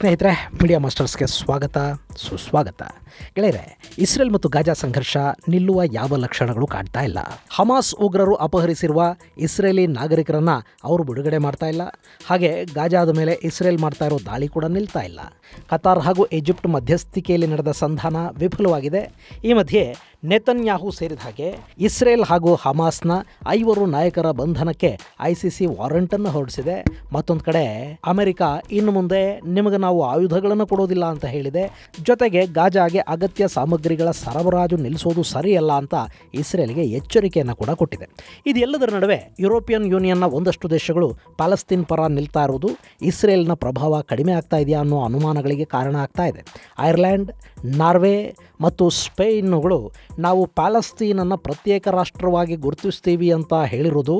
ಸ್ನೇಹಿತರೆ, ಮೀಡಿಯಾ ಮಾಸ್ಟರ್ಸ್ಗೆ ಸ್ವಾಗತ ಸುಸ್ವಾಗತ. ಗೆಳೆಯರೆ, ಇಸ್ರೇಲ್ ಮತ್ತು ಗಾಜಾ ಸಂಘರ್ಷ ನಿಲ್ಲುವ ಯಾವ ಲಕ್ಷಣಗಳು ಕಾಣ್ತಾ ಇಲ್ಲ. ಹಮಾಸ್ ಉಗ್ರರು ಅಪಹರಿಸಿರುವ ಇಸ್ರೇಲಿ ನಾಗರಿಕರನ್ನ ಅವರು ಬಿಡುಗಡೆ ಮಾಡ್ತಾ ಇಲ್ಲ. ಹಾಗೆ ಗಾಜಾದ ಮೇಲೆ ಇಸ್ರೇಲ್ ಮಾಡ್ತಾ ಇರೋ ದಾಳಿ ಕೂಡ ನಿಲ್ತಾ ಇಲ್ಲ. ಕತಾರ್ ಹಾಗೂ ಈಜಿಪ್ಟ್ ಮಧ್ಯಸ್ಥಿಕೆಯಲ್ಲಿ ನಡೆದ ಸಂಧಾನ ವಿಫಲವಾಗಿದೆ. ಈ ಮಧ್ಯೆ ನೆತನ್ಯಾಹು ಸೇರಿದ ಹಾಗೆ ಇಸ್ರೇಲ್ ಹಾಗೂ ಹಮಾಸ್ನ 5 ನಾಯಕರ ಬಂಧನಕ್ಕೆ ICC ವಾರಂಟನ್ನು ಹೊರಡಿಸಿದೆ. ಮತ್ತೊಂದು ಕಡೆ ಅಮೆರಿಕ ಇನ್ನು ಮುಂದೆ ನಿಮಗೆ ನಾವು ಆಯುಧಗಳನ್ನು ಕೊಡೋದಿಲ್ಲ ಅಂತ ಹೇಳಿದೆ. ಜೊತೆಗೆ ಗಾಜಾಗೆ ಅಗತ್ಯ ಸಾಮಗ್ರಿಗಳ ಸರಬರಾಜು ನಿಲ್ಲಿಸೋದು ಸರಿಯಲ್ಲ ಅಂತ ಇಸ್ರೇಲ್ಗೆ ಎಚ್ಚರಿಕೆಯನ್ನು ಕೂಡ ಕೊಟ್ಟಿದೆ. ಇದೆಲ್ಲದರ ನಡುವೆ ಯುರೋಪಿಯನ್ ಯೂನಿಯನ್ನ ಒಂದಷ್ಟು ದೇಶಗಳು ಪ್ಯಾಲೆಸ್ತೈನ್ ಪರ ನಿಲ್ತಾ ಇರುವುದು ಇಸ್ರೇಲ್ನ ಪ್ರಭಾವ ಕಡಿಮೆ ಆಗ್ತಾ ಇದೆಯಾ ಅನ್ನೋ ಅನುಮಾನಗಳಿಗೆ ಕಾರಣ ಆಗ್ತಾ ಇದೆ. ಐರ್ಲ್ಯಾಂಡ್, ನಾರ್ವೆ ಮತ್ತು ಸ್ಪೇನ್ಗಳು ನಾವು ಪ್ಯಾಲೆಸ್ತೈನನ್ನು ಪ್ರತ್ಯೇಕ ರಾಷ್ಟ್ರವಾಗಿ ಗುರುತಿಸ್ತೀವಿ ಅಂತ ಹೇಳಿರೋದು,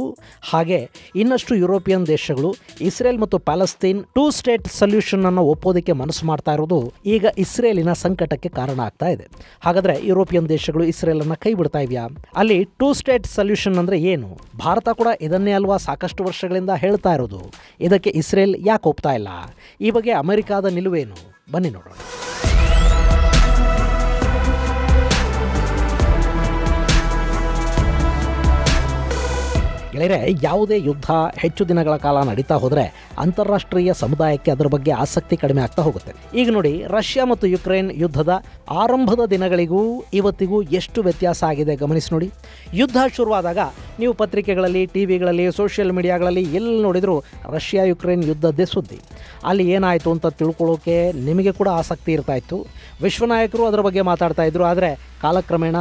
ಹಾಗೆ ಇನ್ನಷ್ಟು ಯುರೋಪಿಯನ್ ದೇಶಗಳು ಇಸ್ರೇಲ್ ಮತ್ತು ಪ್ಯಾಲೆಸ್ತೈನ್ 2 ಸ್ಟೇಟ್ ಸೊಲ್ಯೂಷನ್ ಅನ್ನು ಒಪ್ಪೋದಕ್ಕೆ ಮನಸ್ಸು ಮಾಡ್ತಾ ಇರೋದು ಈಗ ಇಸ್ರೇಲಿನ ಸಂಕಟಕ್ಕೆ ಕಾರಣ ಆಗ್ತಾ ಇದೆ. ಹಾಗಾದರೆ ಯುರೋಪಿಯನ್ ದೇಶಗಳು ಇಸ್ರೇಲನ್ನು ಕೈ ಬಿಡ್ತಾ ಇದೆಯಾ? ಅಲ್ಲಿ 2 ಸ್ಟೇಟ್ ಸೊಲ್ಯೂಷನ್ ಅಂದರೆ ಏನು? ಭಾರತ ಕೂಡ ಇದನ್ನೇ ಅಲ್ವಾ ಸಾಕಷ್ಟು ವರ್ಷಗಳಿಂದ ಹೇಳ್ತಾ ಇರೋದು. ಇದಕ್ಕೆ ಇಸ್ರೇಲ್ ಯಾಕೆ ಒಪ್ತಾ ಇಲ್ಲ? ಈ ಬಗ್ಗೆ ಅಮೆರಿಕಾದ ನಿಲುವೇನು? ಬನ್ನಿ ನೋಡೋಣ. ಗೆಳೆಯರೆ, ಯಾವುದೇ ಯುದ್ಧ ಹೆಚ್ಚು ದಿನಗಳ ಕಾಲ ನಡೀತಾ ಹೋದರೆ ಅಂತಾರಾಷ್ಟ್ರೀಯ ಸಮುದಾಯಕ್ಕೆ ಅದರ ಬಗ್ಗೆ ಆಸಕ್ತಿ ಕಡಿಮೆ ಆಗ್ತಾ ಹೋಗುತ್ತೆ. ಈಗ ನೋಡಿ, ರಷ್ಯಾ ಮತ್ತು ಯುಕ್ರೇನ್ ಯುದ್ಧದ ಆರಂಭದ ದಿನಗಳಿಗೂ ಇವತ್ತಿಗೂ ಎಷ್ಟು ವ್ಯತ್ಯಾಸ ಆಗಿದೆ ಗಮನಿಸಿ ನೋಡಿ. ಯುದ್ಧ ಶುರುವಾದಾಗ ನೀವು ಪತ್ರಿಕೆಗಳಲ್ಲಿ, ಟಿವಿಗಳಲ್ಲಿ, ಸೋಷಿಯಲ್ ಮೀಡಿಯಾಗಳಲ್ಲಿ ಎಲ್ಲಿ ನೋಡಿದರೂ ರಷ್ಯಾ ಯುಕ್ರೇನ್ ಯುದ್ಧದ್ದೇ ಸುದ್ದಿ. ಅಲ್ಲಿ ಏನಾಯಿತು ಅಂತ ತಿಳ್ಕೊಳ್ಳೋಕೆ ನಿಮಗೆ ಕೂಡ ಆಸಕ್ತಿ ಇರ್ತಾ ಇತ್ತು. ವಿಶ್ವನಾಯಕರು ಅದರ ಬಗ್ಗೆ ಮಾತಾಡ್ತಾ ಇದ್ರು. ಆದರೆ ಕಾಲಕ್ರಮೇಣ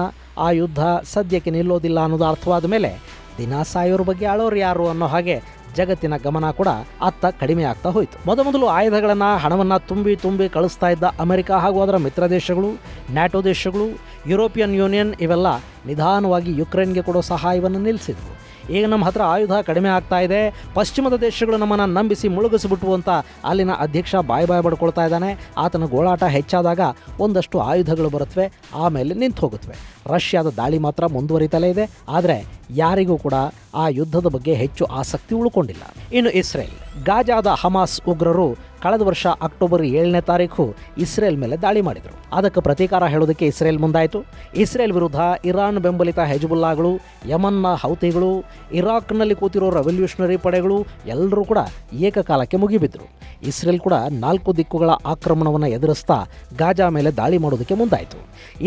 ಆ ಯುದ್ಧ ಸದ್ಯಕ್ಕೆ ನಿಲ್ಲೋದಿಲ್ಲ ಅನ್ನೋದು ಅರ್ಥವಾದ ಮೇಲೆ ದಿನ ಸಾಯೋರ ಬಗ್ಗೆ ಆಳೋರು ಯಾರು ಅನ್ನೋ ಹಾಗೆ ಜಗತ್ತಿನ ಗಮನ ಕೂಡ ಅತ್ತ ಕಡಿಮೆ ಆಗ್ತಾ ಹೋಯಿತು. ಮೊದಲು ಆಯುಧಗಳನ್ನು, ಹಣವನ್ನು ತುಂಬಿ ಕಳಿಸ್ತಾ ಇದ್ದ ಅಮೆರಿಕ ಹಾಗೂ ಅದರ ಮಿತ್ರ ದೇಶಗಳು, ನ್ಯಾಟೋ ದೇಶಗಳು, ಯುರೋಪಿಯನ್ ಯೂನಿಯನ್ ಇವೆಲ್ಲ ನಿಧಾನವಾಗಿ ಯುಕ್ರೇನ್ಗೆ ಕೊಡೋ ಸಹಾಯವನ್ನು ನಿಲ್ಲಿಸಿದ್ವು. ಈಗ ನಮ್ಮ ಹತ್ರ ಆಯುಧ ಕಡಿಮೆ ಆಗ್ತಾ ಇದೆ, ಪಶ್ಚಿಮದ ದೇಶಗಳು ನಮ್ಮನ್ನು ನಂಬಿಸಿ ಮುಳುಗಿಸ್ಬಿಟ್ಟು ಅಂತ ಅಲ್ಲಿನ ಅಧ್ಯಕ್ಷ ಬಾಯ್ ಬಡ್ಕೊಳ್ತಾ ಇದ್ದಾನೆ. ಆತನ ಗೋಳಾಟ ಹೆಚ್ಚಾದಾಗ ಒಂದಷ್ಟು ಆಯುಧಗಳು ಬರುತ್ತವೆ, ಆಮೇಲೆ ನಿಂತು ಹೋಗುತ್ತವೆ. ರಷ್ಯಾದ ದಾಳಿ ಮಾತ್ರ ಮುಂದುವರಿತಲೇ ಇದೆ. ಆದರೆ ಯಾರಿಗೂ ಕೂಡ ಆ ಯುದ್ಧದ ಬಗ್ಗೆ ಹೆಚ್ಚು ಆಸಕ್ತಿ ಉಳ್ಕೊಂಡಿಲ್ಲ. ಇನ್ನು ಇಸ್ರೇಲ್, ಗಾಜಾದ ಹಮಾಸ್ ಉಗ್ರರು ಕಳೆದ ವರ್ಷ ಅಕ್ಟೋಬರ್ 7ನೇ ತಾರೀಕು ಇಸ್ರೇಲ್ ಮೇಲೆ ದಾಳಿ ಮಾಡಿದರು. ಅದಕ್ಕೆ ಪ್ರತೀಕಾರ ಹೇಳೋದಕ್ಕೆ ಇಸ್ರೇಲ್ ಮುಂದಾಯಿತು. ಇಸ್ರೇಲ್ ವಿರುದ್ಧ ಇರಾನ್ ಬೆಂಬಲಿತ ಹೆಜ್ಬುಲ್ಲಾಗಳು, ಯಮನ್ನ ಹೌತಿಗಳು, ಇರಾಕ್ನಲ್ಲಿ ಕೂತಿರೋ ರೆವಲ್ಯೂಷನರಿ ಪಡೆಗಳು ಎಲ್ಲರೂ ಕೂಡ ಏಕಕಾಲಕ್ಕೆ ಮುಗಿಬಿದ್ದರು. ಇಸ್ರೇಲ್ ಕೂಡ 4 ದಿಕ್ಕುಗಳ ಆಕ್ರಮಣವನ್ನು ಎದುರಿಸ್ತಾ ಗಾಜಾ ಮೇಲೆ ದಾಳಿ ಮಾಡೋದಕ್ಕೆ ಮುಂದಾಯಿತು.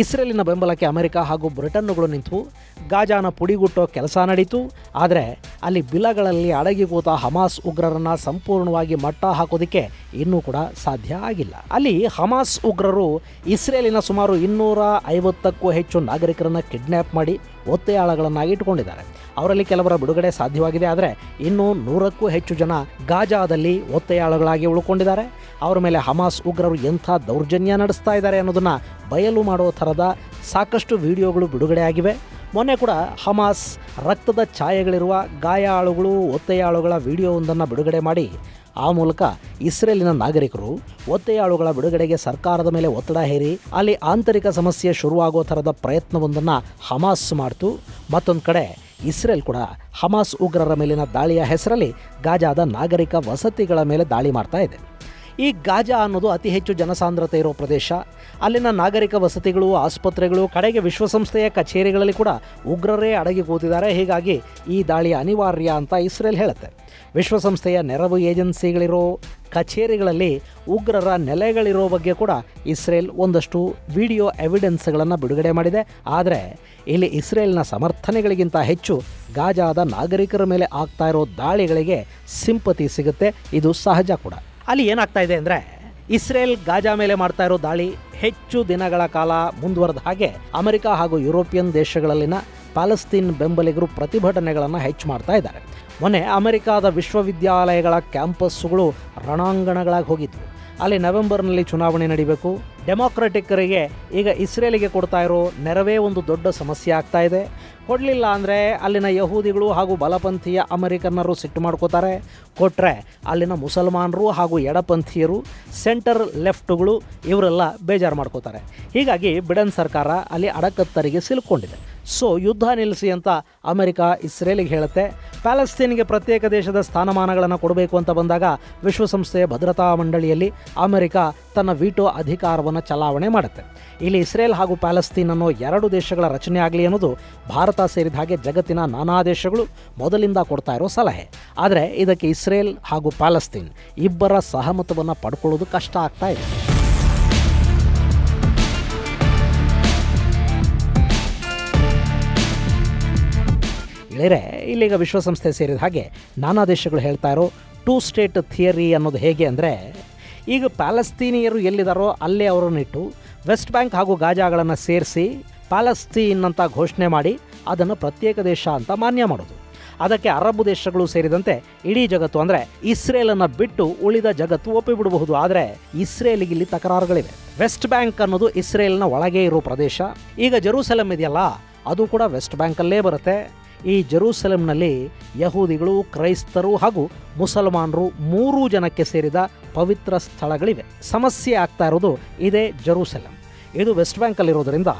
ಇಸ್ರೇಲಿನ ಬೆಂಬಲಕ್ಕೆ ಅಮೆರಿಕ ಹಾಗೂ ಬ್ರಿಟನ್ನುಗಳು ನಿಂತು ಗಾಜಾನ ಪುಡಿಗುಟ್ಟೋ ಕೆಲಸ ನಡೀತು. ಆದರೆ ಅಲ್ಲಿ ಬಿಲಗಳಲ್ಲಿ ಅಡಗಿ ಕೂತ ಹಮಾಸ್ ಉಗ್ರರನ್ನು ಸಂಪೂರ್ಣವಾಗಿ ಮಟ್ಟ ಹಾಕೋದಕ್ಕೆ ಇನ್ನೂ ಕೂಡ ಸಾಧ್ಯ ಆಗಿಲ್ಲ. ಅಲ್ಲಿ ಹಮಾಸ್ ಉಗ್ರರು ಇಸ್ರೇಲಿನ ಸುಮಾರು 250ಕ್ಕೂ ಹೆಚ್ಚು ನಾಗರಿಕರನ್ನು ಕಿಡ್ನ್ಯಾಪ್ ಮಾಡಿ ಒತ್ತೆಯಾಳಗಳನ್ನಾಗಿ ಇಟ್ಕೊಂಡಿದ್ದಾರೆ. ಅವರಲ್ಲಿ ಕೆಲವರ ಬಿಡುಗಡೆ ಸಾಧ್ಯವಾಗಿದೆ. ಆದರೆ ಇನ್ನೂ 100ಕ್ಕೂ ಹೆಚ್ಚು ಜನ ಗಾಜಾದಲ್ಲಿ ಒತ್ತೆಯಾಳುಗಳಾಗಿ ಉಳ್ಕೊಂಡಿದ್ದಾರೆ. ಅವರ ಮೇಲೆ ಹಮಾಸ್ ಉಗ್ರರು ಎಂಥ ದೌರ್ಜನ್ಯ ನಡೆಸ್ತಾ ಇದ್ದಾರೆ ಅನ್ನೋದನ್ನು ಬಯಲು ಮಾಡೋ ಥರದ ಸಾಕಷ್ಟು ವಿಡಿಯೋಗಳು ಬಿಡುಗಡೆ ಆಗಿವೆ. ಮೊನ್ನೆ ಕೂಡ ಹಮಾಸ್ ರಕ್ತದ ಛಾಯೆಗಳಿರುವ ಗಾಯಾಳುಗಳು, ಒತ್ತೆಯಾಳುಗಳ ವಿಡಿಯೋವೊಂದನ್ನು ಬಿಡುಗಡೆ ಮಾಡಿ ಆ ಮೂಲಕ ಇಸ್ರೇಲಿನ ನಾಗರಿಕರು ಒತ್ತೆಯಾಳುಗಳ ಬಿಡುಗಡೆಗೆ ಸರ್ಕಾರದ ಮೇಲೆ ಒತ್ತಡ ಹೇರಿ ಅಲ್ಲಿ ಆಂತರಿಕ ಸಮಸ್ಯೆ ಶುರುವಾಗೋ ಥರದ ಪ್ರಯತ್ನವೊಂದನ್ನು ಹಮಾಸ್ ಮಾಡ್ತು. ಮತ್ತೊಂದು ಕಡೆ ಇಸ್ರೇಲ್ ಕೂಡ ಹಮಾಸ್ ಉಗ್ರರ ಮೇಲಿನ ದಾಳಿಯ ಹೆಸರಲ್ಲಿ ಗಾಜಾದ ನಾಗರಿಕ ವಸತಿಗಳ ಮೇಲೆ ದಾಳಿ ಮಾಡ್ತಾ ಇದೆ. ಈ ಗಾಜಾ ಅನ್ನೋದು ಅತಿ ಹೆಚ್ಚು ಜನಸಾಂದ್ರತೆ ಇರೋ ಪ್ರದೇಶ. ಅಲ್ಲಿನ ನಾಗರಿಕ ವಸತಿಗಳು, ಆಸ್ಪತ್ರೆಗಳು, ಕಡೆಗೆ ವಿಶ್ವಸಂಸ್ಥೆಯ ಕಚೇರಿಗಳಲ್ಲಿ ಕೂಡ ಉಗ್ರರೇ ಅಡಗಿ ಕೂತಿದ್ದಾರೆ. ಹೀಗಾಗಿ ಈ ದಾಳಿ ಅನಿವಾರ್ಯ ಅಂತ ಇಸ್ರೇಲ್ ಹೇಳುತ್ತೆ. ವಿಶ್ವಸಂಸ್ಥೆಯ ನೆರವು ಏಜೆನ್ಸಿಗಳಿರೋ ಕಚೇರಿಗಳಲ್ಲಿ ಉಗ್ರರ ನೆಲೆಗಳಿರೋ ಬಗ್ಗೆ ಕೂಡ ಇಸ್ರೇಲ್ ಒಂದಷ್ಟು ವಿಡಿಯೋ ಎವಿಡೆನ್ಸ್ಗಳನ್ನು ಬಿಡುಗಡೆ ಮಾಡಿದೆ. ಆದರೆ ಇಲ್ಲಿ ಇಸ್ರೇಲ್ನ ಸಮರ್ಥನೆಗಳಿಗಿಂತ ಹೆಚ್ಚು ಗಾಜಾದ ನಾಗರಿಕರ ಮೇಲೆ ಆಗ್ತಾ ಇರೋ ದಾಳಿಗಳಿಗೆ ಸಿಂಪತಿ ಸಿಗುತ್ತೆ. ಇದು ಸಹಜ ಕೂಡ. ಅಲ್ಲಿ ಏನಾಗ್ತಾ ಇದೆ ಅಂದರೆ, ಇಸ್ರೇಲ್ ಗಾಜಾ ಮೇಲೆ ಮಾಡ್ತಾ ಇರೋ ದಾಳಿ ಹೆಚ್ಚು ದಿನಗಳ ಕಾಲ ಮುಂದುವರೆದ ಹಾಗೆ ಅಮೆರಿಕ ಹಾಗೂ ಯುರೋಪಿಯನ್ ದೇಶಗಳಲ್ಲಿನ ಪ್ಯಾಲೆಸ್ತೈನ್ ಬೆಂಬಲಿಗರು ಪ್ರತಿಭಟನೆಗಳನ್ನು ಹೆಚ್ಚು ಮಾಡ್ತಾ ಇದ್ದಾರೆ. ಮೊನ್ನೆ ಅಮೆರಿಕಾದ ವಿಶ್ವವಿದ್ಯಾಲಯಗಳ ಕ್ಯಾಂಪಸ್ಗಳು ರಣಾಂಗಣಗಳಾಗಿ ಹೋಗಿದ್ವು. ಅಲ್ಲಿ ನವೆಂಬರ್ನಲ್ಲಿ ಚುನಾವಣೆ ನಡೀಬೇಕು. ಡೆಮೊಕ್ರೆಟಿಕ್ಕರಿಗೆ ಈಗ ಇಸ್ರೇಲಿಗೆ ಕೊಡ್ತಾ ಇರೋ ನೆರವೇ ಒಂದು ದೊಡ್ಡ ಸಮಸ್ಯೆ ಆಗ್ತಾ ಇದೆ. ಕೊಡಲಿಲ್ಲ ಅಂದರೆ ಅಲ್ಲಿನ ಯಹೂದಿಗಳು ಹಾಗೂ ಬಲಪಂಥೀಯ ಅಮೆರಿಕನ್ನರು ಸಿಟ್ಟು ಮಾಡ್ಕೋತಾರೆ. ಕೊಟ್ಟರೆ ಅಲ್ಲಿನ ಮುಸಲ್ಮಾನರು ಹಾಗೂ ಎಡಪಂಥೀಯರು, ಸೆಂಟರ್ ಲೆಫ್ಟ್ಗಳು ಇವರೆಲ್ಲ ಬೇಜಾರು ಮಾಡ್ಕೋತಾರೆ. ಹೀಗಾಗಿ ಬಿಡೆನ್ ಸರ್ಕಾರ ಅಲ್ಲಿ ಅಡಕತ್ತರಿಗೆ ಸಿಲುಕೊಂಡಿದೆ. ಸೊ ಯುದ್ಧ ನಿಲ್ಲಿಸಿ ಅಂತ ಅಮೆರಿಕ ಇಸ್ರೇಲಿಗೆ ಹೇಳುತ್ತೆ. ಪ್ಯಾಲೆಸ್ತೀನ್ಗೆ ಪ್ರತ್ಯೇಕ ದೇಶದ ಸ್ಥಾನಮಾನಗಳನ್ನು ಕೊಡಬೇಕು ಅಂತ ಬಂದಾಗ ವಿಶ್ವಸಂಸ್ಥೆಯ ಭದ್ರತಾ ಮಂಡಳಿಯಲ್ಲಿ ಅಮೆರಿಕ ತನ್ನ ವೀಟೋ ಅಧಿಕಾರವನ್ನು ಚಲಾವಣೆ ಮಾಡುತ್ತೆ. ಇಲ್ಲಿ ಇಸ್ರೇಲ್ ಹಾಗೂ ಪ್ಯಾಲೆಸ್ತೀನ್ ಅನ್ನೋ ಎರಡು ದೇಶಗಳ ರಚನೆ ಆಗಲಿ ಅನ್ನೋದು ಭಾರತ ಸೇರಿದ ಹಾಗೆ ಜಗತ್ತಿನ ನಾನಾ ದೇಶಗಳು ಮೊದಲಿಂದ ಕೊಡ್ತಾ ಇರೋ ಸಲಹೆ. ಆದರೆ ಇದಕ್ಕೆ ಇಸ್ರೇಲ್ ಹಾಗೂ ಪ್ಯಾಲೆಸ್ತೀನ್ ಇಬ್ಬರ ಸಹಮತವನ್ನು ಪಡ್ಕೊಳ್ಳೋದು ಕಷ್ಟ ಆಗ್ತಾ ಇದೆ. ಇಳಿರೆ ಇಲ್ಲೀಗ ವಿಶ್ವಸಂಸ್ಥೆ ಸೇರಿದ ಹಾಗೆ ನಾನಾ ದೇಶಗಳು ಹೇಳ್ತಾ ಇರೋ 2 ಸ್ಟೇಟ್ ಥಿಯರಿ ಅನ್ನೋದು ಹೇಗೆ ಅಂದರೆ, ಈಗ ಪ್ಯಾಲೆಸ್ತೀನಿಯರು ಎಲ್ಲಿದ್ದಾರೋ ಅಲ್ಲೇ ಅವರನ್ನಿಟ್ಟು ವೆಸ್ಟ್ ಬ್ಯಾಂಕ್ ಹಾಗೂ ಗಾಜಾಗಳನ್ನು ಸೇರಿಸಿ ಪ್ಯಾಲೆಸ್ತೀನ್ ಅಂತ ಘೋಷಣೆ ಮಾಡಿ ಅದನ್ನು ಪ್ರತ್ಯೇಕ ದೇಶ ಅಂತ ಮಾನ್ಯ ಮಾಡೋದು. ಅದಕ್ಕೆ ಅರಬ್ ದೇಶಗಳು ಸೇರಿದಂತೆ ಇಡೀ ಜಗತ್ತು ಅಂದರೆ ಇಸ್ರೇಲನ್ನು ಬಿಟ್ಟು ಉಳಿದ ಜಗತ್ತು ಒಪ್ಪಿಬಿಡಬಹುದು. ಆದರೆ ಇಸ್ರೇಲಿಗೆ ಇಲ್ಲಿ ತಕರಾರುಗಳಿವೆ. ವೆಸ್ಟ್ ಬ್ಯಾಂಕ್ ಅನ್ನೋದು ಇಸ್ರೇಲ್ನ ಒಳಗೆ ಇರೋ ಪ್ರದೇಶ. ಈಗ ಜೆರೂಸಲಂ ಇದೆಯಲ್ಲ, ಅದು ಕೂಡ ವೆಸ್ಟ್ ಬ್ಯಾಂಕಲ್ಲೇ ಬರುತ್ತೆ. ಈ ಜೆರೂಸಲೆಂನಲ್ಲಿ ಯಹೂದಿಗಳು, ಕ್ರೈಸ್ತರು ಹಾಗೂ ಮುಸಲ್ಮಾನರು 3 ಜನಕ್ಕೆ ಸೇರಿದ ಪವಿತ್ರ ಸ್ಥಳಗಳಿವೆ. ಸಮಸ್ಯೆ ಆಗ್ತಾ ಇರೋದು ಇದೇ ಜೆರೂಸಲೆಂ. ಇದು ವೆಸ್ಟ್ ಬ್ಯಾಂಕಲ್ಲಿರೋದ್ರಿಂದ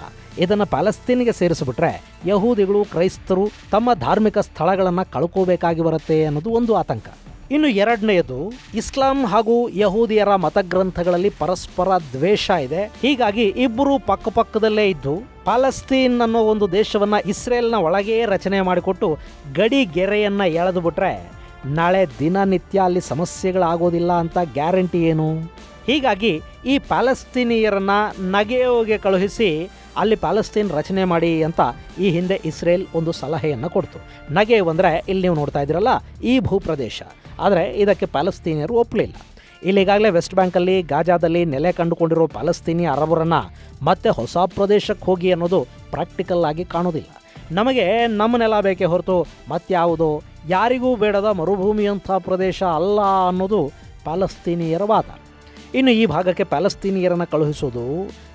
ಇದನ್ನು ಪ್ಯಾಲೆಸ್ತೀನಿಗೆ ಸೇರಿಸಿಬಿಟ್ರೆ ಯಹೂದಿಗಳು, ಕ್ರೈಸ್ತರು ತಮ್ಮ ಧಾರ್ಮಿಕ ಸ್ಥಳಗಳನ್ನು ಕಳ್ಕೋಬೇಕಾಗಿ ಬರುತ್ತೆ ಅನ್ನೋದು ಒಂದು ಆತಂಕ. ಇನ್ನು ಎರಡನೆಯದು, ಇಸ್ಲಾಂ ಹಾಗೂ ಯಹೂದಿಯರ ಮತಗ್ರಂಥಗಳಲ್ಲಿ ಪರಸ್ಪರ ದ್ವೇಷ ಇದೆ. ಹೀಗಾಗಿ ಇಬ್ಬರು ಪಕ್ಕದಲ್ಲೇ ಇದ್ದು ಪ್ಯಾಲೆಸ್ತೀನ್ ಅನ್ನೋ ಒಂದು ದೇಶವನ್ನು ಇಸ್ರೇಲ್ನ ಒಳಗೆ ರಚನೆ ಮಾಡಿಕೊಟ್ಟು ಗಡಿ ಗೆರೆಯನ್ನು ಎಳೆದು ಬಿಟ್ರೆ ನಾಳೆ ದಿನನಿತ್ಯ ಅಲ್ಲಿ ಸಮಸ್ಯೆಗಳಾಗೋದಿಲ್ಲ ಅಂತ ಗ್ಯಾರಂಟಿ ಏನು? ಹೀಗಾಗಿ ಈ ಪ್ಯಾಲೆಸ್ತೀನಿಯರನ್ನು ನಗೆಯೋಗೆ ಕಳುಹಿಸಿ ಅಲ್ಲಿ ಪ್ಯಾಲೆಸ್ತೀನ್ ರಚನೆ ಮಾಡಿ ಅಂತ ಈ ಹಿಂದೆ ಇಸ್ರೇಲ್ ಒಂದು ಸಲಹೆಯನ್ನು ಕೊಡ್ತು. ನಗೆಯು ಅಂದರೆ ಇಲ್ಲಿ ನೀವು ನೋಡ್ತಾ ಇದ್ದೀರಲ್ಲ ಈ ಭೂಪ್ರದೇಶ. ಆದರೆ ಇದಕ್ಕೆ ಪ್ಯಾಲೆಸ್ತೀನಿಯರು ಒಪ್ಪಲಿಲ್ಲ. ಇಲ್ಲಿಗಾಗಲೇ ವೆಸ್ಟ್ ಬ್ಯಾಂಕಲ್ಲಿ, ಗಾಜಾದಲ್ಲಿ ನೆಲೆ ಕಂಡುಕೊಂಡಿರೋ ಪ್ಯಾಲೆಸ್ತೀನಿ ಅರಬರನ್ನು ಮತ್ತೆ ಹೊಸ ಪ್ರದೇಶಕ್ಕೆ ಹೋಗಿ ಅನ್ನೋದು ಪ್ರಾಕ್ಟಿಕಲ್ ಆಗಿ ಕಾಣೋದಿಲ್ಲ. ನಮಗೆ ನಮ್ಮ ನೆಲ ಬೇಕೇ ಹೊರತು ಮತ್ಯಾವುದೋ ಯಾರಿಗೂ ಬೇಡದ ಮರುಭೂಮಿಯಂಥ ಪ್ರದೇಶ ಅಲ್ಲ ಅನ್ನೋದು ಪ್ಯಾಲೆಸ್ತೀನಿಯರ ವಾದ. ಇನ್ನು ಈ ಭಾಗಕ್ಕೆ ಪ್ಯಾಲೆಸ್ತೀನಿಯರನ್ನು ಕಳುಹಿಸೋದು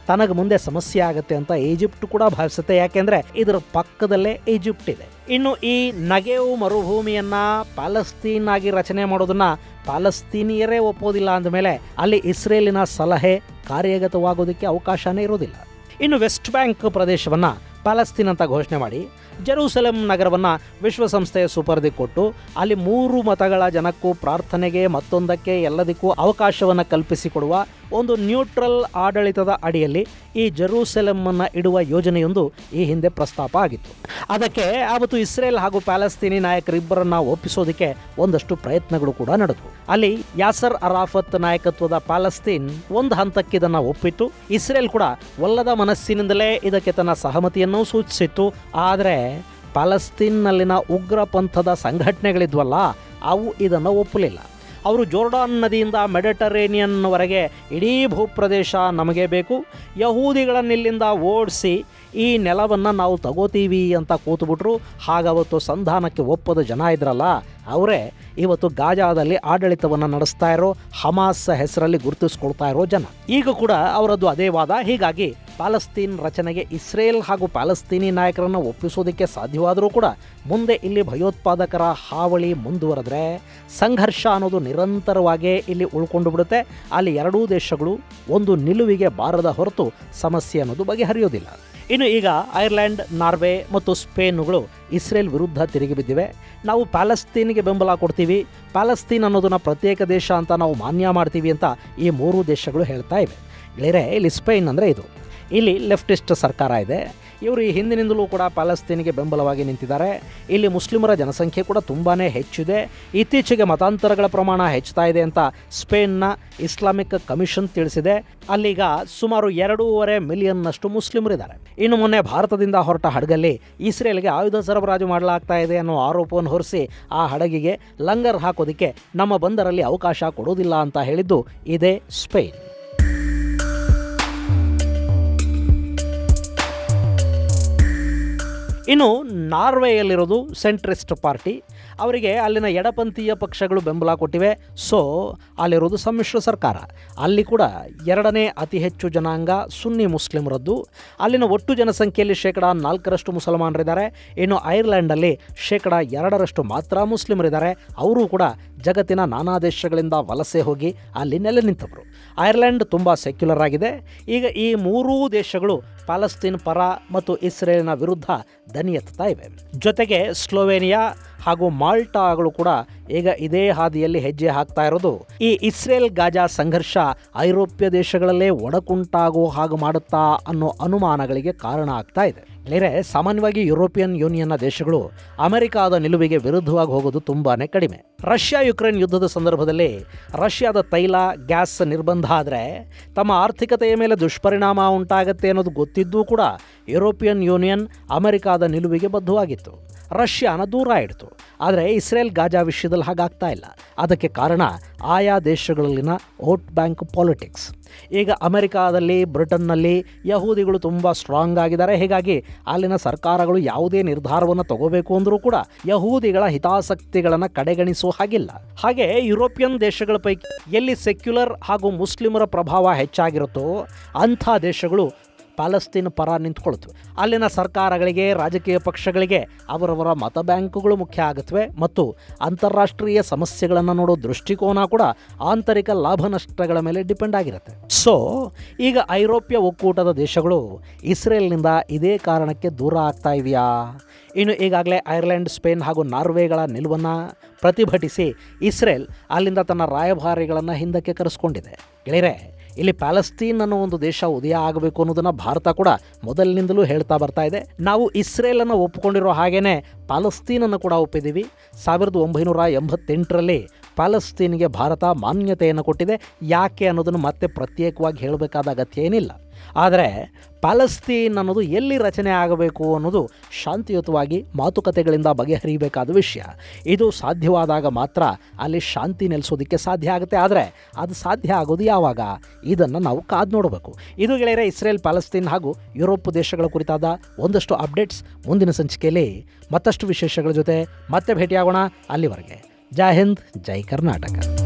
ತನಗೆ ಮುಂದೆ ಸಮಸ್ಯೆ ಆಗುತ್ತೆ ಅಂತ ಈಜಿಪ್ಟ್ ಕೂಡ ಭಾವಿಸುತ್ತೆ. ಯಾಕೆಂದರೆ ಇದರ ಪಕ್ಕದಲ್ಲೇ ಈಜಿಪ್ಟ್ ಇದೆ. ಇನ್ನು ಈ ನಗೆವು ಮರುಭೂಮಿಯನ್ನು ಪ್ಯಾಲೆಸ್ತೀನ್ ಆಗಿ ರಚನೆ ಮಾಡೋದನ್ನು ಪ್ಯಾಲೆಸ್ತೀನಿಯರೇ ಒಪ್ಪೋದಿಲ್ಲ ಅಂದಮೇಲೆ ಅಲ್ಲಿ ಇಸ್ರೇಲಿನ ಸಲಹೆ ಕಾರ್ಯಗತವಾಗೋದಕ್ಕೆ ಅವಕಾಶನೇ ಇರೋದಿಲ್ಲ. ಇನ್ನು ವೆಸ್ಟ್ ಬ್ಯಾಂಕ್ ಪ್ರದೇಶವನ್ನು ಪ್ಯಾಲೆಸ್ತೀನ್ ಅಂತ ಘೋಷಣೆ ಮಾಡಿ ಜೆರೂಸಲೆಂ ನಗರವನ್ನು ವಿಶ್ವಸಂಸ್ಥೆಯ ಸುಪರ್ದಿಗೆ ಕೊಟ್ಟು ಅಲ್ಲಿ 3 ಮತಗಳ ಜನಕ್ಕೂ ಪ್ರಾರ್ಥನೆಗೆ ಮತ್ತೊಂದಕ್ಕೆ ಎಲ್ಲದಕ್ಕೂ ಅವಕಾಶವನ್ನು ಕಲ್ಪಿಸಿಕೊಡುವ ಒಂದು ನ್ಯೂಟ್ರಲ್ ಆಡಳಿತದ ಅಡಿಯಲ್ಲಿ ಈ ಜೆರೂಸಲೆಂನ್ನು ಇಡುವ ಯೋಜನೆಯೊಂದು ಈ ಹಿಂದೆ ಪ್ರಸ್ತಾಪ ಆಗಿತ್ತು. ಅದಕ್ಕೆ ಆವತ್ತು ಇಸ್ರೇಲ್ ಹಾಗೂ ಪ್ಯಾಲೆಸ್ತೀನಿ ನಾಯಕರಿಬ್ಬರನ್ನ ಒಪ್ಪಿಸೋದಕ್ಕೆ ಒಂದಷ್ಟು ಪ್ರಯತ್ನಗಳು ಕೂಡ ನಡೆದವು. ಅಲ್ಲಿ ಯಾಸರ್ ಅರಾಫತ್ ನಾಯಕತ್ವದ ಪ್ಯಾಲೆಸ್ತೀನ್ ಒಂದು ಹಂತಕ್ಕೆ ಇದನ್ನು ಒಪ್ಪಿತ್ತು. ಇಸ್ರೇಲ್ ಕೂಡ ಒಲ್ಲದ ಮನಸ್ಸಿನಿಂದಲೇ ಇದಕ್ಕೆ ತನ್ನ ಸಹಮತಿಯನ್ನು ಸೂಚಿಸಿತ್ತು. ಆದರೆ ಪ್ಯಾಲೆಸ್ತೀನ್ನಲ್ಲಿನ ಉಗ್ರ ಪಂಥದ ಸಂಘಟನೆಗಳಿದ್ವಲ್ಲ, ಅವು ಇದನ್ನು ಒಪ್ಪಲಿಲ್ಲ. ಅವರು ಜೋರ್ಡಾನ್ ನದಿಯಿಂದ ಮೆಡಿಟರೇನಿಯನ್ವರೆಗೆ ಇಡೀ ಭೂಪ್ರದೇಶ ನಮಗೆ ಬೇಕು, ಯಹೂದಿಗಳನ್ನಿಲ್ಲಿಂದ ಓಡಿಸಿ ಈ ನೆಲವನ್ನು ನಾವು ತಗೋತೀವಿ ಅಂತ ಕೂತುಬಿಟ್ರು. ಹಾಗವತ್ತು ಸಂಧಾನಕ್ಕೆ ಒಪ್ಪದ ಜನ ಇದ್ರಲ್ಲ, ಅವರೇ ಇವತ್ತು ಗಾಜಾದಲ್ಲಿ ಆಡಳಿತವನ್ನು ನಡೆಸ್ತಾ ಇರೋ ಹಮಾಸ್ ಹೆಸರಲ್ಲಿ ಗುರುತಿಸ್ಕೊಳ್ತಾ ಇರೋ ಜನ. ಈಗ ಕೂಡ ಅವರದ್ದು ಅದೇ ವಾದ. ಹೀಗಾಗಿ ಪ್ಯಾಲೆಸ್ತೀನ್ ರಚನೆಗೆ ಇಸ್ರೇಲ್ ಹಾಗೂ ಪ್ಯಾಲೆಸ್ತೀನಿ ನಾಯಕರನ್ನು ಒಪ್ಪಿಸೋದಕ್ಕೆ ಸಾಧ್ಯವಾದರೂ ಕೂಡ ಮುಂದೆ ಇಲ್ಲಿ ಭಯೋತ್ಪಾದಕರ ಹಾವಳಿ ಮುಂದುವರೆದ್ರೆ ಸಂಘರ್ಷ ಅನ್ನೋದು ನಿರಂತರವಾಗಿ ಇಲ್ಲಿ ಉಳ್ಕೊಂಡು ಬಿಡುತ್ತೆ. ಅಲ್ಲಿ ಎರಡೂ ದೇಶಗಳು ಒಂದು ನಿಲುವಿಗೆ ಬಾರದ ಹೊರತು ಸಮಸ್ಯೆ ಅನ್ನೋದು ಬಗೆಹರಿಯೋದಿಲ್ಲ. ಇನ್ನು ಈಗ ಐರ್ಲೆಂಡ್, ನಾರ್ವೆ ಮತ್ತು ಸ್ಪೇನ್ಗಳು ಇಸ್ರೇಲ್ ವಿರುದ್ಧ ತಿರುಗಿ ಬಿದ್ದಿವೆ. ನಾವು ಪ್ಯಾಲೆಸ್ತೀನಿಗೆ ಬೆಂಬಲ ಕೊಡ್ತೀವಿ, ಪ್ಯಾಲೆಸ್ತೀನ್ ಅನ್ನೋದನ್ನ ಪ್ರತ್ಯೇಕ ದೇಶ ಅಂತ ನಾವು ಮಾನ್ಯ ಮಾಡ್ತೀವಿ ಅಂತ ಈ 3 ದೇಶಗಳು ಹೇಳ್ತಾ ಇವೆ. ಗೆಳೆಯರೆ, ಇಲ್ಲಿ ಸ್ಪೇನ್ ಅಂದರೆ ಇದು. ಇಲ್ಲಿ ಲೆಫ್ಟಿಸ್ಟ್ ಸರ್ಕಾರ ಇದೆ. ಇವರು ಈ ಹಿಂದಿನಿಂದಲೂ ಕೂಡ ಪ್ಯಾಲೆಸ್ತೀನಿಗೆ ಬೆಂಬಲವಾಗಿ ನಿಂತಿದ್ದಾರೆ. ಇಲ್ಲಿ ಮುಸ್ಲಿಮರ ಜನಸಂಖ್ಯೆ ಕೂಡ ತುಂಬಾ ಹೆಚ್ಚಿದೆ. ಇತ್ತೀಚೆಗೆ ಮತಾಂತರಗಳ ಪ್ರಮಾಣ ಹೆಚ್ಚುತ್ತಾ ಇದೆ ಅಂತ ಸ್ಪೇನ್ನ ಇಸ್ಲಾಮಿಕ್ ಕಮಿಷನ್ ತಿಳಿಸಿದೆ. ಅಲ್ಲೀಗ ಸುಮಾರು 2.5 ಮಿಲಿಯನ್ನಷ್ಟು ಮುಸ್ಲಿಮರಿದ್ದಾರೆ. ಇನ್ನು ಮೊನ್ನೆ ಭಾರತದಿಂದ ಹೊರಟ ಹಡಗಲ್ಲಿ ಇಸ್ರೇಲ್ಗೆ ಆಯುಧ ಸರಬರಾಜು ಮಾಡಲಾಗ್ತಾ ಇದೆ ಅನ್ನೋ ಆರೋಪವನ್ನು ಹೊರಿಸಿ ಆ ಹಡಗಿಗೆ ಲಂಗರ್ ಹಾಕೋದಕ್ಕೆ ನಮ್ಮ ಬಂದರಲ್ಲಿ ಅವಕಾಶ ಕೊಡೋದಿಲ್ಲ ಅಂತ ಹೇಳಿದ್ದು ಇದೇ ಸ್ಪೇನ್. ಇನ್ನು ನಾರ್ವೆಯಲ್ಲಿರೋದು ಸೆಂಟ್ರಿಸ್ಟ್ ಪಾರ್ಟಿ, ಅವರಿಗೆ ಅಲ್ಲಿನ ಎಡಪಂಥೀಯ ಪಕ್ಷಗಳು ಬೆಂಬಲ ಕೊಟ್ಟಿವೆ. ಸೊ ಅಲ್ಲಿರೋದು ಸಮ್ಮಿಶ್ರ ಸರ್ಕಾರ. ಅಲ್ಲಿ ಕೂಡ ಎರಡನೇ ಅತಿ ಹೆಚ್ಚು ಜನಾಂಗ ಸುನ್ನಿ ಮುಸ್ಲಿಮರದ್ದು. ಅಲ್ಲಿನ ಒಟ್ಟು ಜನಸಂಖ್ಯೆಯಲ್ಲಿ 4% ಮುಸಲ್ಮಾನರಿದ್ದಾರೆ. ಇನ್ನು ಐರ್ಲೆಂಡಲ್ಲಿ 2% ಮಾತ್ರ ಮುಸ್ಲಿಮರಿದ್ದಾರೆ. ಅವರು ಕೂಡ ಜಗತ್ತಿನ ನಾನಾ ದೇಶಗಳಿಂದ ವಲಸೆ ಹೋಗಿ ಅಲ್ಲಿ ನೆಲೆ ನಿಂತವರು. ಐರ್ಲೆಂಡ್ ತುಂಬ ಸೆಕ್ಯುಲರ್ ಆಗಿದೆ. ಈಗ ಈ ಮೂರೂ ದೇಶಗಳು ಪ್ಯಾಲೆಸ್ತೈನ್ ಪರ ಮತ್ತು ಇಸ್ರೇಲಿನ ವಿರುದ್ಧ ದನಿ ಎತ್ತುತ್ತಾ ಇವೆ. ಜೊತೆಗೆ ಸ್ಲೋವೇನಿಯಾ ಹಾಗೂ ಮಾಲ್ಟಾಗಳು ಕೂಡ ಈಗ ಇದೇ ಹಾದಿಯಲ್ಲಿ ಹೆಜ್ಜೆ ಹಾಕ್ತಾ ಇರೋದು ಈ ಇಸ್ರೇಲ್ ಗಾಜಾ ಸಂಘರ್ಷ ಐರೋಪ್ಯ ದೇಶಗಳಲ್ಲೇ ಒಡಕುಂಟಾಗೋ ಹಾಗೆ ಮಾಡುತ್ತಾ ಅನ್ನೋ ಅನುಮಾನಗಳಿಗೆ ಕಾರಣ ಆಗ್ತಾ ಇದೆ. ಬೇರೆ ಸಾಮಾನ್ಯವಾಗಿ ಯುರೋಪಿಯನ್ ಯೂನಿಯನ್ನ ದೇಶಗಳು ಅಮೆರಿಕಾದ ನಿಲುವಿಗೆ ವಿರುದ್ಧವಾಗಿ ಹೋಗೋದು ತುಂಬಾ ಕಡಿಮೆ. ರಷ್ಯಾ ಯುಕ್ರೇನ್ ಯುದ್ಧದ ಸಂದರ್ಭದಲ್ಲಿ ರಷ್ಯಾದ ತೈಲ ಗ್ಯಾಸ್ ನಿರ್ಬಂಧ ಆದರೆ ತಮ್ಮ ಆರ್ಥಿಕತೆಯ ಮೇಲೆ ದುಷ್ಪರಿಣಾಮ ಉಂಟಾಗತ್ತೆ ಅನ್ನೋದು ಗೊತ್ತಿದ್ದೂ ಕೂಡ ಯುರೋಪಿಯನ್ ಯೂನಿಯನ್ ಅಮೆರಿಕಾದ ನಿಲುವಿಗೆ ಬದ್ಧವಾಗಿತ್ತು, ರಷ್ಯಾನ ದೂರ ಇಡ್ತು. ಆದರೆ ಇಸ್ರೇಲ್ ಗಾಜಾ ವಿಷಯದಲ್ಲಿ ಹಾಗಾಗ್ತಾ ಇಲ್ಲ. ಅದಕ್ಕೆ ಕಾರಣ ಆಯಾ ದೇಶಗಳಲ್ಲಿನ ವೋಟ್ ಬ್ಯಾಂಕ್ ಪಾಲಿಟಿಕ್ಸ್. ಈಗ ಅಮೆರಿಕಾದಲ್ಲಿ ಬ್ರಿಟನ್ನಲ್ಲಿ ಯಹೂದಿಗಳು ತುಂಬ ಸ್ಟ್ರಾಂಗ್ ಆಗಿದ್ದಾರೆ. ಹೀಗಾಗಿ ಅಲ್ಲಿನ ಸರ್ಕಾರಗಳು ಯಾವುದೇ ನಿರ್ಧಾರವನ್ನು ತಗೋಬೇಕು ಅಂದರೂ ಕೂಡ ಯಹೂದಿಗಳ ಹಿತಾಸಕ್ತಿಗಳನ್ನು ಕಡೆಗಣಿಸೋ ಹಾಗಿಲ್ಲ. ಹಾಗೆ ಯುರೋಪಿಯನ್ ದೇಶಗಳ ಪೈಕಿ ಎಲ್ಲಿ ಸೆಕ್ಯುಲರ್ ಹಾಗೂ ಮುಸ್ಲಿಮರ ಪ್ರಭಾವ ಹೆಚ್ಚಾಗಿರುತ್ತೋ ಅಂಥ ದೇಶಗಳು ಪ್ಯಾಲೆಸ್ತೈನ್ ಪರ ನಿಂತ್ಕೊಳ್ತು. ಅಲ್ಲಿನ ಸರ್ಕಾರಗಳಿಗೆ, ರಾಜಕೀಯ ಪಕ್ಷಗಳಿಗೆ ಅವರವರ ಮತ ಬ್ಯಾಂಕುಗಳು ಮುಖ್ಯ ಆಗುತ್ತವೆ ಮತ್ತು ಅಂತಾರಾಷ್ಟ್ರೀಯ ಸಮಸ್ಯೆಗಳನ್ನು ನೋಡೋ ದೃಷ್ಟಿಕೋನ ಕೂಡ ಆಂತರಿಕ ಲಾಭ ನಷ್ಟಗಳ ಮೇಲೆ ಡಿಪೆಂಡ್ ಆಗಿರುತ್ತೆ. ಸೊ ಈಗ ಐರೋಪ್ಯ ಒಕ್ಕೂಟದ ದೇಶಗಳು ಇಸ್ರೇಲ್ನಿಂದ ಇದೇ ಕಾರಣಕ್ಕೆ ದೂರ ಆಗ್ತಾ ಇವೆಯಾ? ಇನ್ನು ಈಗಾಗಲೇ ಐರ್ಲೆಂಡ್, ಸ್ಪೇನ್ ಹಾಗೂ ನಾರ್ವೆಗಳ ನಿಲುವನ್ನು ಪ್ರತಿಭಟಿಸಿ ಇಸ್ರೇಲ್ ಅಲ್ಲಿಂದ ತನ್ನ ರಾಯಭಾರಿಗಳನ್ನು ಹಿಂದಕ್ಕೆ ಕರೆಸ್ಕೊಂಡಿದೆ. ಗೆಳೆಯರೆ, ಇಲ್ಲಿ ಪ್ಯಾಲೆಸ್ತೈನ್ ಅನ್ನೋ ಒಂದು ದೇಶ ಉದಯ ಆಗಬೇಕು ಅನ್ನೋದನ್ನು ಭಾರತ ಕೂಡ ಮೊದಲಿನಿಂದಲೂ ಹೇಳ್ತಾ ಬರ್ತಾ ಇದೆ. ನಾವು ಇಸ್ರೇಲನ್ನು ಒಪ್ಪಿಕೊಂಡಿರೋ ಹಾಗೇನೆ ಪ್ಯಾಲೆಸ್ತೈನನ್ನು ಕೂಡ ಒಪ್ಪಿದ್ದೀವಿ. 1988ರಲ್ಲಿ ಪ್ಯಾಲೆಸ್ತೈನ್ಗೆ ಭಾರತ ಮಾನ್ಯತೆಯನ್ನು ಕೊಟ್ಟಿದೆ. ಯಾಕೆ ಅನ್ನೋದನ್ನು ಮತ್ತೆ ಪ್ರತ್ಯೇಕವಾಗಿ ಹೇಳಬೇಕಾದ ಅಗತ್ಯ ಏನಿಲ್ಲ. ಆದರೆ ಪ್ಯಾಲೆಸ್ತೈನ್ ಅನ್ನೋದು ಎಲ್ಲಿ ರಚನೆ ಆಗಬೇಕು ಅನ್ನೋದು ಶಾಂತಿಯುತವಾಗಿ ಮಾತುಕತೆಗಳಿಂದ ಬಗೆಹರಿಯಬೇಕಾದ ವಿಷಯ. ಇದು ಸಾಧ್ಯವಾದಾಗ ಮಾತ್ರ ಅಲ್ಲಿ ಶಾಂತಿ ನೆಲೆಸೋದಕ್ಕೆ ಸಾಧ್ಯ ಆಗುತ್ತೆ. ಆದರೆ ಅದು ಸಾಧ್ಯ ಆಗೋದು ಯಾವಾಗ? ಇದನ್ನು ನಾವು ಕಾದು ನೋಡಬೇಕು. ಇದು ಗೆಳೆಯರೆ ಇಸ್ರೇಲ್, ಪ್ಯಾಲೆಸ್ತೈನ್ ಹಾಗೂ ಯುರೋಪ್ ದೇಶಗಳ ಕುರಿತಾದ ಒಂದಷ್ಟು ಅಪ್ಡೇಟ್ಸ್. ಮುಂದಿನ ಸಂಚಿಕೆಯಲ್ಲಿ ಮತ್ತಷ್ಟು ವಿಶೇಷಗಳ ಜೊತೆ ಮತ್ತೆ ಭೇಟಿಯಾಗೋಣ. ಅಲ್ಲಿವರೆಗೆ ಜೈ ಹಿಂದ್, ಜೈ ಕರ್ನಾಟಕ.